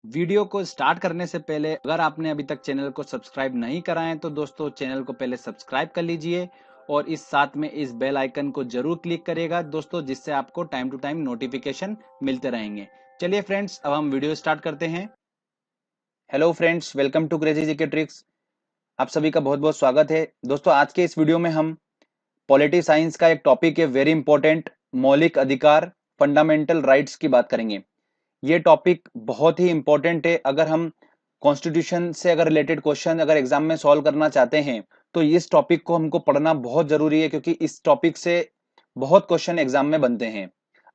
Video को start करने से पहले अगर आपने अभी तक चैनल को सब्सक्राइब नहीं करा है तो दोस्तों चैनल को पहले सब्सक्राइब कर लीजिए और इस साथ में इस बेल आइकन को जरूर क्लिक करिएगा दोस्तों, जिससे आपको टाइम टू टाइम नोटिफिकेशन मिलते रहेंगे। चलिए फ्रेंड्स, अब हम वीडियो स्टार्ट करते हैं। Hello friends, welcome to crazy GK tricks. आप सभी का बहुत बहुत स्वागत है दोस्तों। आज के इस वीडियो में हम पॉलिटी साइंस का एक टॉपिक है, वेरी इंपॉर्टेंट, मौलिक अधिकार, फंडामेंटल राइट्स की बात करेंगे। ये टॉपिक बहुत ही इंपॉर्टेंट है। अगर हम कॉन्स्टिट्यूशन से अगर रिलेटेड क्वेश्चन अगर एग्जाम में सॉल्व करना चाहते हैं तो इस टॉपिक को हमको पढ़ना बहुत जरूरी है, क्योंकि इस टॉपिक से बहुत क्वेश्चन एग्जाम में बनते हैं।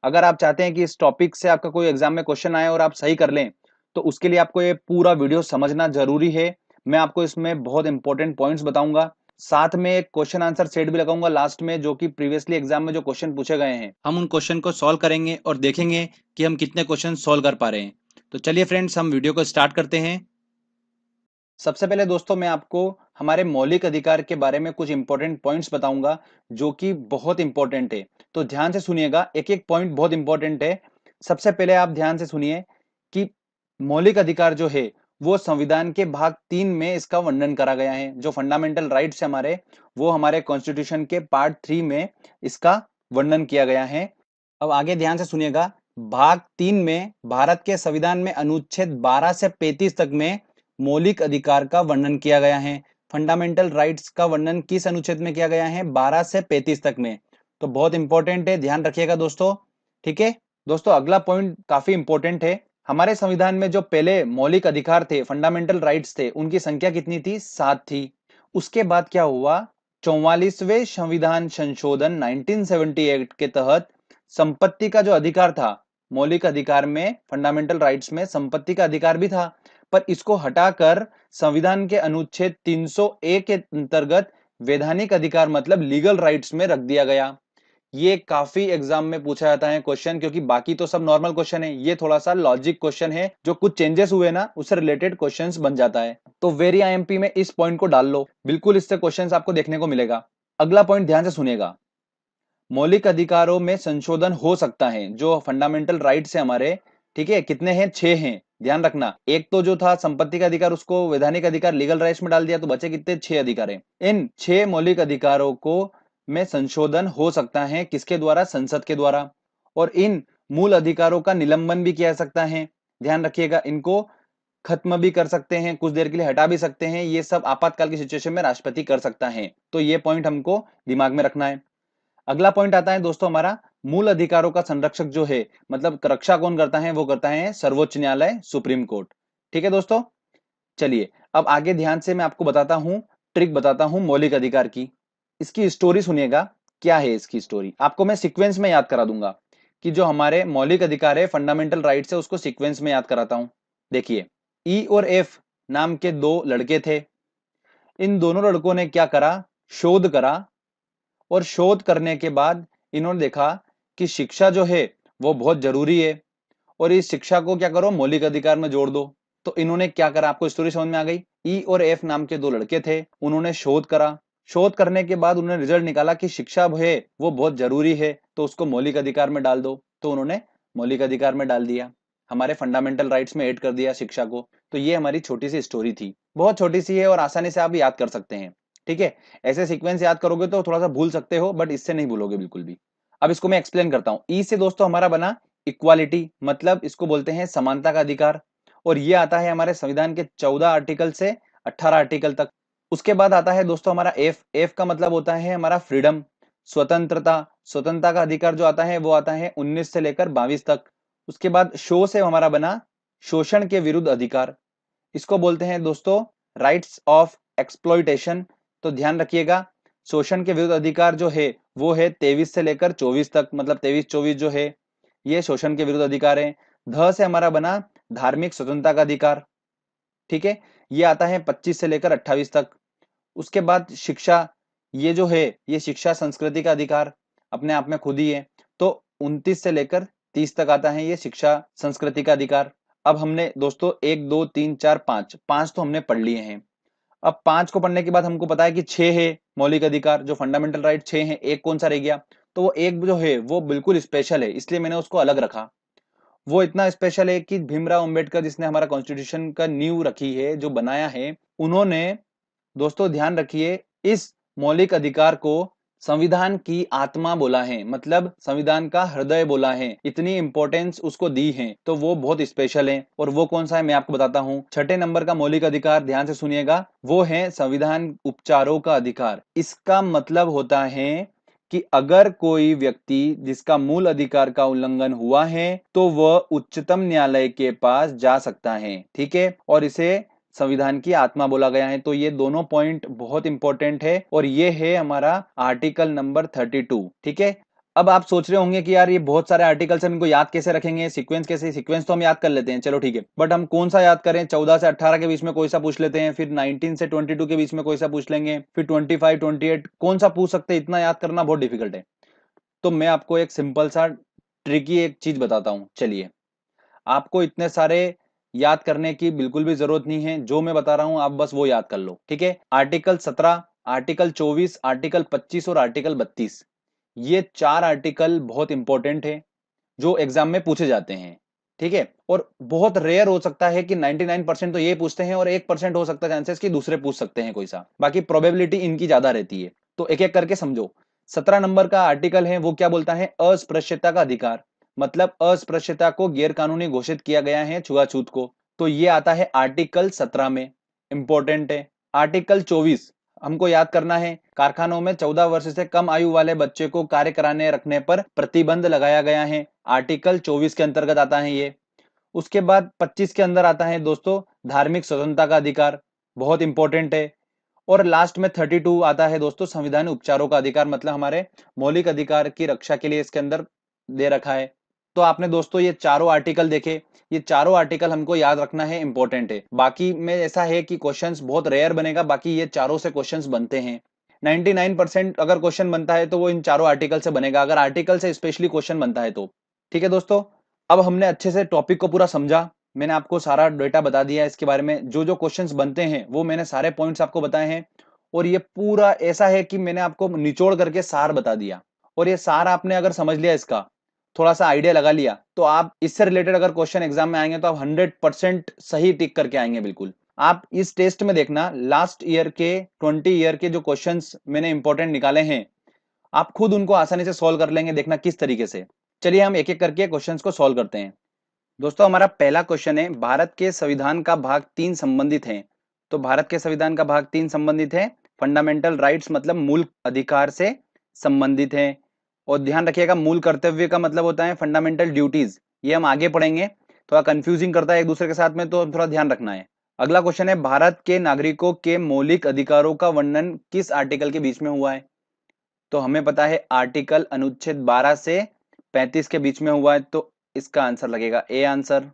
अगर आप चाहते हैं कि इस टॉपिक से आपका कोई एग्जाम में क्वेश्चन आए और आप सही कर लें, तो उसके लिए आपको ये पूरा वीडियो समझना जरूरी है। मैं आपको इसमें बहुत इंपॉर्टेंट पॉइंट्स बताऊंगा, साथ में एक क्वेश्चन आंसर सेट भी लगाऊंगा लास्ट में, जो कि प्रीवियसली एग्जाम में जो क्वेश्चन पूछे गए हैं हम उन क्वेश्चन को सॉल्व करेंगे और देखेंगे कि हम कितने क्वेश्चन सॉल्व कर पा रहे हैं। तो चलिए फ्रेंड्स, हम वीडियो को स्टार्ट करते हैं। सबसे पहले दोस्तों मैं आपको हमारे मौलिक अधिकार के बारे में कुछ इंपॉर्टेंट पॉइंट्स बताऊंगा, जो कि बहुत इंपॉर्टेंट है। तो ध्यान से सुनिएगा, एक एक पॉइंट बहुत इंपॉर्टेंट है। सबसे पहले आप ध्यान से सुनिए कि मौलिक अधिकार जो है वो संविधान के भाग 3 में इसका वर्णन करा गया है। जो फंडामेंटल राइट्स है हमारे, वो हमारे कॉन्स्टिट्यूशन के पार्ट 3 में इसका वर्णन किया गया है। अब आगे ध्यान से सुनिएगा, भाग 3 में भारत के संविधान में अनुच्छेद 12 से 35 तक में मौलिक अधिकार का वर्णन किया गया है। फंडामेंटल राइट्स का वर्णन किस अनुच्छेद में किया गया है? 12 से 35 तक में। तो बहुत इंपॉर्टेंट है, ध्यान रखिएगा दोस्तों। ठीक है दोस्तों, अगला पॉइंट काफी इंपॉर्टेंट है। हमारे संविधान में जो पहले मौलिक अधिकार थे, फंडामेंटल राइट्स थे, उनकी संख्या कितनी थी? 7 थी। उसके बाद क्या हुआ? 44वें संविधान संशोधन 1978 के तहत संपत्ति का जो अधिकार था, मौलिक अधिकार में, फंडामेंटल राइट्स में संपत्ति का अधिकार भी था, पर इसको हटाकर संविधान के अनुच्छेद 301 के अंतर्गत वैधानिक अधिकार मतलब लीगल राइट्स में रख दिया गया। ये काफी एग्जाम में पूछा जाता है क्वेश्चन, क्योंकि बाकी तो सब नॉर्मल क्वेश्चन है, ये थोड़ा सा लॉजिक क्वेश्चन है, जो कुछ चेंजेस हुए ना उससे रिलेटेड क्वेश्चंस बन जाता है। तो वेरी आईएमपी में इस पॉइंट को डाल लो, बिल्कुल इससे क्वेश्चंस आपको देखने को मिलेगा। अगला पॉइंट ध्यान से सुनिएगा, मौलिक अधिकारों में संशोधन हो सकता है। जो फंडामेंटल राइट्स है हमारे, ठीक है, कितने हैं? 6 हैं। ध्यान रखना, एक तो जो था संपत्ति का अधिकार, उसको वैधानिक अधिकार लीगल राइट्स में डाल दिया, तो बचे कितने? 6 अधिकार हैं। इन 6 मौलिक अधिकारों को में संशोधन हो सकता है, किसके द्वारा? संसद के द्वारा। और इन मूल अधिकारों का निलंबन भी किया जा सकता है। ध्यान रखिएगा, इनको खत्म भी कर सकते हैं, कुछ देर के लिए हटा भी सकते हैं। ये सब आपातकाल की सिचुएशन में राष्ट्रपति कर सकता है। तो ये पॉइंट हमको दिमाग में रखना है। अगला पॉइंट आता है दोस्तों हमारा, मूल अधिकारों का संरक्षक जो है, मतलब रक्षा कौन करता है? वो करता है सर्वोच्च न्यायालय, सुप्रीम कोर्ट। ठीक है दोस्तों, चलिए अब आगे ध्यान से मैं आपको बताता हूं, ट्रिक बताता हूं मौलिक अधिकार की। इसकी स्टोरी सुनिएगा, क्या है इसकी स्टोरी, आपको मैं सीक्वेंस में याद करा दूंगा कि जो हमारे मौलिक अधिकार है, फंडामेंटल राइट्स है, उसको सीक्वेंस में याद कराता हूं। देखिए, ई और एफ नाम के दो लड़के थे। इन दोनों लड़कों ने क्या करा? शोध करा, और शोध करने के बाद इन्होंने देखा कि शिक्षा जो है वो बहुत जरूरी है, और इस शिक्षा को क्या करो? मौलिक अधिकार में जोड़ दो। तो इन्होंने क्या करा? आपको स्टोरी समझ में आ गई। ई और एफ नाम के दो लड़के थे, उन्होंने शोध करा। शोध करने के बाद उन्होंने रिजल्ट निकाला कि शिक्षा है वो बहुत जरूरी है, तो उसको मौलिक अधिकार में डाल दो। तो उन्होंने मौलिक अधिकार में डाल दिया, हमारे फंडामेंटल राइट्स में ऐड कर दिया शिक्षा को। तो ये हमारी छोटी सी स्टोरी थी, बहुत छोटी सी है और आसानी से आप याद कर सकते हैं। ठीक है, ऐसे सीक्वेंस याद करोगे तो थोड़ा सा भूल सकते हो, बट इससे नहीं भूलोगे बिल्कुल भी। अब इसको मैं एक्सप्लेन करता हूं। ई से दोस्तों हमारा बना इक्वालिटी, मतलब इसको बोलते हैं समानता का अधिकार, और ये आता है हमारे संविधान के 14 आर्टिकल से 18 आर्टिकल तक। उसके बाद आता है दोस्तों हमारा एफ। एफ का मतलब होता है हमारा फ्रीडम, स्वतंत्रता। स्वतंत्रता का अधिकार जो आता है वो आता है 19 से लेकर 22 तक। उसके बाद शो से हमारा बना शोषण के विरुद्ध अधिकार, इसको बोलते हैं दोस्तों राइट्स ऑफ एक्सप्लॉइटेशन। तो ध्यान रखिएगा, शोषण के विरुद्ध अधिकार जो है वो है 23 से लेकर 24 तक, मतलब 23-24 जो है ये शोषण के विरुद्ध अधिकार है। ध से हमारा बना धार्मिक स्वतंत्रता का अधिकार। ठीक है, ये आता है 25 से लेकर 28 तक। उसके बाद शिक्षा, ये जो है ये शिक्षा संस्कृति का अधिकार अपने आप में खुद ही है। तो 29 से लेकर 30 तक आता है ये शिक्षा संस्कृति का अधिकार। अब हमने दोस्तों 1 2 3 4 5 5 तो हमने पढ़ लिए हैं। अब 5 को पढ़ने के बाद हमको पता है कि 6 है मौलिक अधिकार, जो फंडामेंटल राइट 6 है। एक कौन सा रह गया? तो वो एक जो है वो बिल्कुल स्पेशल है, इसलिए मैंने उसको अलग रखा। वो इतना स्पेशल है कि भीमराव अंबेडकर जिसने हमारा कॉन्स्टिट्यूशन का नींव रखी है, जो बनाया है, उन्होंने दोस्तों ध्यान रखिए इस मौलिक अधिकार को संविधान की आत्मा बोला है, मतलब संविधान का हृदय बोला है, इतनी इंपॉर्टेंस उसको दी है, तो वो बहुत स्पेशल है। और वो कौन सा है मैं आपको बताता हूँ। छठे नंबर का मौलिक अधिकार, ध्यान से सुनिएगा, वो है संविधान उपचारों का अधिकार। इसका मतलब होता है कि अगर कोई व्यक्ति जिसका मूल अधिकार का उल्लंघन हुआ है तो वह उच्चतम न्यायालय के पास जा सकता है, ठीक है, और इसे संविधान की आत्मा बोला गया है। तो ये दोनों पॉइंट बहुत इंपॉर्टेंट है और ये है हमारा आर्टिकल नंबर 32, ठीक है। अब आप सोच रहे होंगे कि यार ये बहुत सारे आर्टिकल्स हैं, इनको याद कैसे रखेंगे, सीक्वेंस कैसे, सीक्वेंस तो हम याद कर लेते हैं, चलो ठीक है, बट हम कौन सा याद करें। 14 से 18 के बीच में कोई सा पूछ लेते हैं, फिर 19 से 22 के बीच में कोई सा पूछ लेंगे, फिर 25 28 कौन सा पूछ सकते हैं, इतना याद करना बहुत डिफिकल्ट है। तो मैं आपको एक सिंपल सा ट्रिकी एक चीज बताता हूं, चलिए। आपको इतने सारे याद करने की बिल्कुल भी जरूरत नहीं है, जो मैं बता रहा हूं आप बस वो याद कर लो, ठीक है। आर्टिकल 17, आर्टिकल 24, आर्टिकल 25 और आर्टिकल 32, ये चार आर्टिकल बहुत इंपॉर्टेंट है जो एग्जाम में पूछे जाते हैं, ठीक है। और बहुत रेयर हो सकता है कि 99% तो ये पूछते हैं और 1% हो सकता है चांसेस कि दूसरे पूछ सकते हैं कोई सा, बाकी प्रोबेबिलिटी इनकी ज्यादा रहती है। तो एक एक करके समझो। 17 नंबर का आर्टिकल है वो क्या बोलता है, अस्पृश्यता का अधिकार, मतलब अस्पृश्यता को गैर कानूनी घोषित किया गया है, छुआछूत को। तो ये आता है आर्टिकल 17 में, इंपॉर्टेंट है। आर्टिकल 24 हमको याद करना है, कारखानों में 14 वर्ष से कम आयु वाले बच्चे को कार्य कराने रखने पर प्रतिबंध लगाया गया है, आर्टिकल 24 के अंतर्गत आता है ये। उसके बाद 25 के अंदर आता है दोस्तों धार्मिक स्वतंत्रता का अधिकार, बहुत इंपॉर्टेंट है। और लास्ट में 32 आता है दोस्तों संविधान उपचारों का अधिकार, मतलब हमारे मौलिक अधिकार की रक्षा के लिए इसके अंदर दे रखा है। तो आपने दोस्तों ये चारों आर्टिकल देखे, ये चारों आर्टिकल हमको याद रखना है, इंपॉर्टेंट है। बाकी में ऐसा है कि क्वेश्चंस बहुत रेयर बनेगा, बाकी ये चारों से क्वेश्चंस बनते हैं। 99% अगर क्वेश्चन बनता है तो वो इन चारों आर्टिकल से बनेगा, अगर आर्टिकल से स्पेशली क्वेश्चन बनता है तो, ठीक है दोस्तों। अब हमने अच्छे से टॉपिक को पूरा समझा, मैंने आपको सारा डेटा बता दिया है इसके बारे में, जो जो क्वेश्चंस बनते हैं वो मैंने सारे पॉइंट्स आपको बताए हैं। और ये पूरा ऐसा है कि मैंने आपको निचोड़ करके सार बता दिया, और ये सार आपने अगर समझ लिया, इसका थोड़ा सा आइडिया लगा लिया, तो आप इससे रिलेटेड अगर क्वेश्चन एग्जाम में आएंगे तो आप 100% सही टिक करके आएंगे बिल्कुल। आप इस टेस्ट में देखना, लास्ट ईयर के 20 ईयर के जो क्वेश्चंस मैंने इंपॉर्टेंट निकाले हैं, आप खुद उनको आसानी से सॉल्व कर लेंगे, देखना किस तरीके से। चलिए हम एक एक करके क्वेश्चंस को सॉल्व करते हैं। दोस्तों हमारा पहला क्वेश्चन है, भारत के संविधान का भाग 3 संबंधित है। तो भारत के संविधान का भाग 3 संबंधित है, फंडामेंटल राइट्स मतलब मूल अधिकार से संबंधित है। और ध्यान रखिएगा मूल कर्तव्य का मतलब होता है फंडामेंटल ड्यूटीज, ये हम आगे पढ़ेंगे, थोड़ा कंफ्यूजिंग करता है एक दूसरे के साथ में, तो थोड़ा ध्यान रखना है। अगला क्वेश्चन है, भारत के नागरिकों के मौलिक अधिकारों का वर्णन किस आर्टिकल के बीच में हुआ है। तो हमें पता है आर्टिकल अनुच्छेद 12 से 35 के बीच में हुआ है, तो इसका आंसर लगेगा ए आंसर।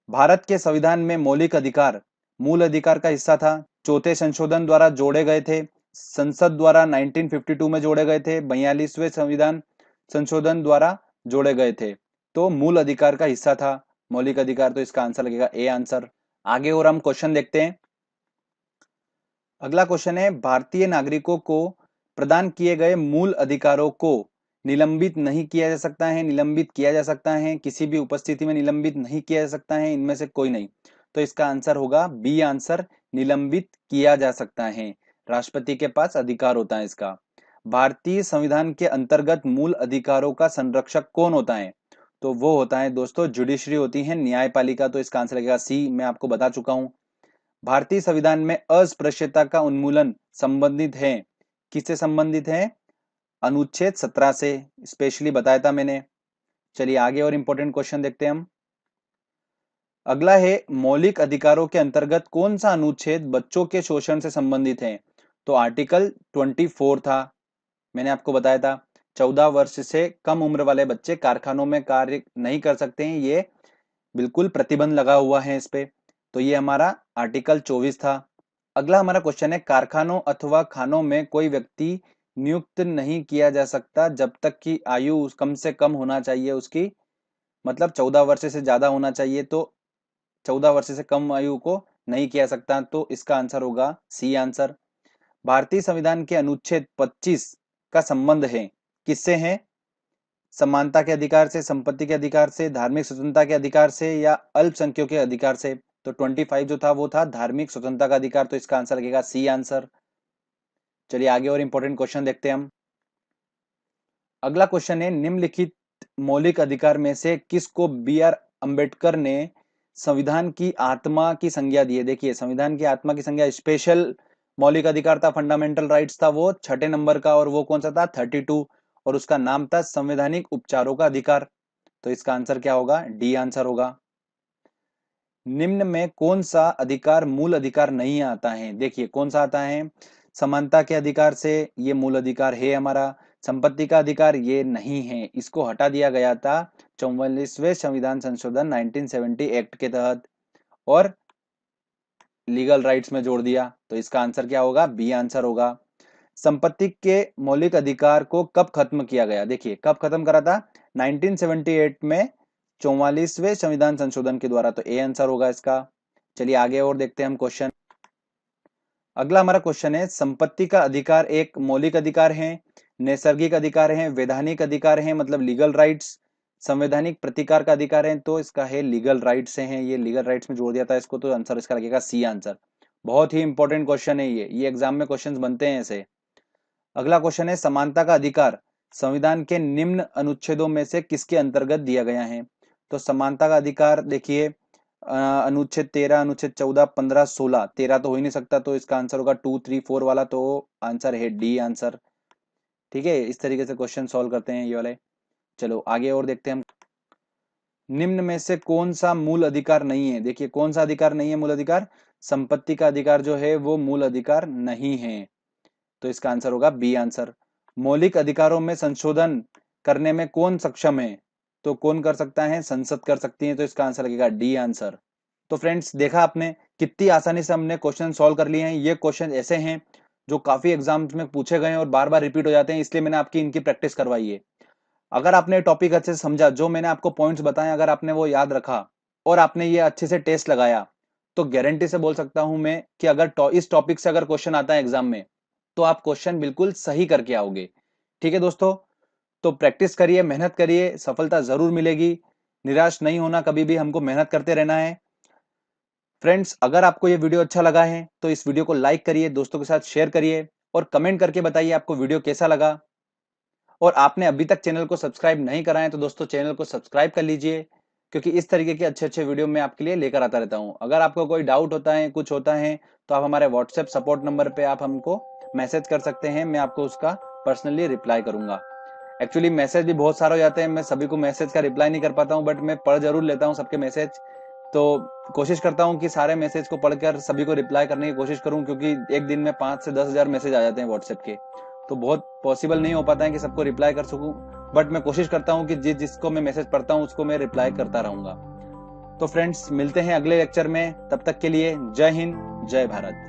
भारत के संविधान में मौलिक अधिकार मूल अधिकार का हिस्सा था, चौथे संशोधन द्वारा जोड़े गए थे, संसद द्वारा 1952 में जोड़े गए थे, 42वें संविधान संशोधन द्वारा जोड़े गए थे। तो मूल अधिकार का हिस्सा था मौलिक अधिकार, तो इसका आंसर लगेगा ए आंसर। आगे और हम क्वेश्चन देखते हैं। अगला क्वेश्चन है, भारतीय नागरिकों को प्रदान किए गए मूल अधिकारों को निलंबित नहीं किया जा सकता है, निलंबित किया जा सकता है, किसी भी उपस्थिति में निलंबित नहीं किया जा सकता है, इनमें से कोई नहीं। तो इसका आंसर होगा बी आंसर, निलंबित किया जा सकता है, राष्ट्रपति के पास अधिकार होता है इसका। भारतीय संविधान के अंतर्गत मूल अधिकारों का संरक्षक कौन होता है। तो वो होता है दोस्तों जुडिशरी होती है, न्यायपालिका। तो इसका आंसर लगेगा सी, मैं आपको बता चुका हूं। भारतीय संविधान में अस्पृश्यता का उन्मूलन संबंधित है, किससे संबंधित है, अनुच्छेद 17 से, स्पेशली बताया था मैंने। चलिए आगे और इंपॉर्टेंट क्वेश्चन देखते हैं हम। अगला है, मौलिक अधिकारों के अंतर्गत कौन सा अनुच्छेद बच्चों के शोषण से संबंधित है। तो आर्टिकल 24 था, मैंने आपको बताया था 14 वर्ष से कम उम्र वाले बच्चे कारखानों में कार्य नहीं कर सकते हैं, ये बिल्कुल प्रतिबंध लगा हुआ है इस पे। तो ये हमारा आर्टिकल 24 था। अगला हमारा क्वेश्चन है, कारखानों अथवा खानों में कोई व्यक्ति नियुक्त नहीं किया जा सकता जब तक कि आयु कम से कम होना चाहिए उसकी, मतलब 14 वर्ष से ज्यादा होना चाहिए, तो 14 वर्ष से कम आयु को नहीं किया सकता। तो इसका आंसर होगा सी आंसर। भारतीय संविधान के अनुच्छेद 25 का संबंध है, किससे है, समानता के अधिकार से, संपत्ति के अधिकार से, धार्मिक स्वतंत्रता के अधिकार से या अल्पसंख्यकों के अधिकार से। तो 25 जो था वो था धार्मिक स्वतंत्रता का अधिकार, तो इसका आंसर लगेगा सी आंसर। चलिए आगे और इंपॉर्टेंट क्वेश्चन देखते हैं हम। अगला क्वेश्चन है, निम्नलिखित मौलिक अधिकार में से किसको बी आर अम्बेडकर ने संविधान की आत्मा की संज्ञा दी है? देखिए संविधान की आत्मा की संज्ञा, स्पेशल मौलिक अधिकार था, फंडामेंटल राइट्स था, वो 6 नंबर का, और वो कौन सा था? 32, और उसका नाम था संवैधानिक उपचारों का अधिकार। तो इसका आंसर क्या होगा? डी आंसर होगा। निम्न में कौन सा अधिकार मूल अधिकार नहीं आता है? देखिए कौन सा आता है? समानता के अधिकार से, ये मूल अधिकार है हमारा। संपत्ति का अधिकार ये नहीं है, इसको हटा दिया गया था 44वें संविधान संशोधन 1970 एक्ट के तहत, और लीगल राइट्स में जोड़ दिया। तो इसका आंसर क्या होगा? बी आंसर होगा। संपत्ति के मौलिक अधिकार को कब खत्म किया गया? देखिए कब खत्म करा था? 1978 में 44वें संविधान संशोधन के द्वारा। तो ए आंसर होगा इसका। चलिए आगे और देखते हैं हम क्वेश्चन। अगला हमारा क्वेश्चन है, संपत्ति का अधिकार एक मौलिक अधिकार है, नैसर्गिक अधिकार है, वैधानिक अधिकार है, मतलब लीगल राइट्स, संवैधानिक प्रतिकार का अधिकार है। तो इसका है लीगल राइट्स से है, ये लीगल राइट्स में जोड़ दिया था इसको, तो आंसर इसका लगेगा सी आंसर। बहुत ही इंपॉर्टेंट क्वेश्चन है ये एग्जाम में क्वेश्चंस बनते हैं ऐसे। अगला क्वेश्चन है, समानता का अधिकार संविधान के निम्न अनुच्छेदों में से किसके अंतर्गत दिया गया है? तो समानता का अधिकार देखिए अनुच्छेद 13, अनुच्छेद 14, 15, 16, 13 तो हो ही नहीं सकता, तो इसका आंसर होगा 2, 3, 4 वाला, तो आंसर है डी आंसर। ठीक है, इस तरीके से क्वेश्चन सॉल्व करते हैं ये वाले। चलो आगे और देखते हैं हम। निम्न में से कौन सा मूल अधिकार नहीं है? देखिए कौन सा अधिकार नहीं है मूल अधिकार? संपत्ति का अधिकार जो है वो मूल अधिकार नहीं है, तो इसका आंसर होगा बी आंसर। मौलिक अधिकारों में संशोधन करने में कौन सक्षम है? तो कौन कर सकता है? संसद कर सकती है, तो इसका आंसर लगेगा डी आंसर। तो फ्रेंड्स देखा आपने कितनी आसानी से हमने क्वेश्चन सॉल्व कर लिए हैं। ये क्वेश्चन ऐसे हैं जो काफी एग्जाम्स में पूछे गए हैं और बार बार रिपीट हो जाते हैं, इसलिए मैंने आपकी इनकी प्रैक्टिस करवाई है। अगर आपने टॉपिक अच्छे से समझा, जो मैंने आपको पॉइंट्स बताए अगर आपने वो याद रखा और आपने ये अच्छे से टेस्ट लगाया, तो गारंटी से बोल सकता हूं मैं कि अगर इस टॉपिक से अगर क्वेश्चन आता है एग्जाम में, तो आप क्वेश्चन बिल्कुल सही करके आओगे। ठीक है दोस्तों, तो प्रैक्टिस करिए, मेहनत करिए, सफलता जरूर मिलेगी। निराश नहीं होना कभी भी, हमको मेहनत करते रहना है। फ्रेंड्स अगर आपको ये वीडियो अच्छा लगा है तो इस वीडियो को लाइक करिए, दोस्तों के साथ शेयर करिए और कमेंट करके बताइए आपको वीडियो कैसा लगा। और आपने अभी तक चैनल को सब्सक्राइब नहीं करा है तो दोस्तों चैनल को सब्सक्राइब कर लीजिए, क्योंकि इस तरीके के अच्छे अच्छे वीडियो मैं आपके लिए लेकर आता रहता हूं। अगर आपको कोई डाउट होता है, कुछ होता है, तो आप हमारे व्हाट्सएप सपोर्ट नंबर पे आप हमको मैसेज कर सकते हैं, मैं आपको उसका पर्सनली रिप्लाई करूंगा। एक्चुअली मैसेज भी बहुत सारे हो जाते हैं, मैं सभी को मैसेज का रिप्लाई नहीं कर पाता हूँ, बट मैं पढ़ जरूर लेता हूँ सबके मैसेज। तो कोशिश करता हूँ कि सारे मैसेज को पढ़कर सभी को रिप्लाई करने की कोशिश करूँ, क्योंकि एक दिन में 5 से 10 हजार मैसेज आ जाते हैं व्हाट्सएप के, तो बहुत पॉसिबल नहीं हो पाता है कि सबको रिप्लाई कर सकूं। बट मैं कोशिश करता हूं कि जिसको मैं मैसेज पढ़ता हूं उसको मैं रिप्लाई करता रहूंगा। तो फ्रेंड्स मिलते हैं अगले लेक्चर में, तब तक के लिए जय हिंद, जय भारत।